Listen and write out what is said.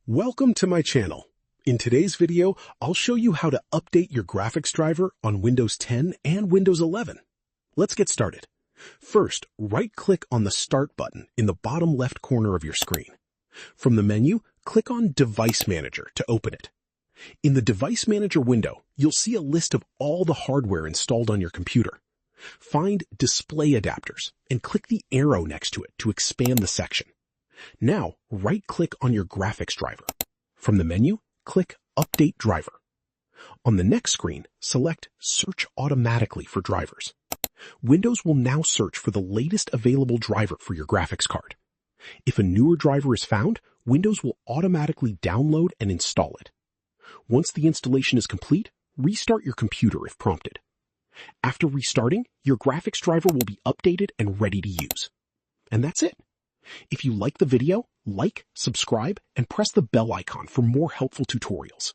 Welcome to my channel. In today's video, I'll show you how to update your graphics driver on Windows 10 and Windows 11. Let's get started. First, right-click on the Start button in the bottom left corner of your screen. From the menu, click on Device Manager to open it. In the Device Manager window, you'll see a list of all the hardware installed on your computer. Find Display Adapters and click the arrow next to it to expand the section. Now, right-click on your graphics driver. From the menu, click Update Driver. On the next screen, select Search Automatically for drivers. Windows will now search for the latest available driver for your graphics card. If a newer driver is found, Windows will automatically download and install it. Once the installation is complete, restart your computer if prompted. After restarting, your graphics driver will be updated and ready to use. And that's it. If you like the video, like, subscribe, and press the bell icon for more helpful tutorials.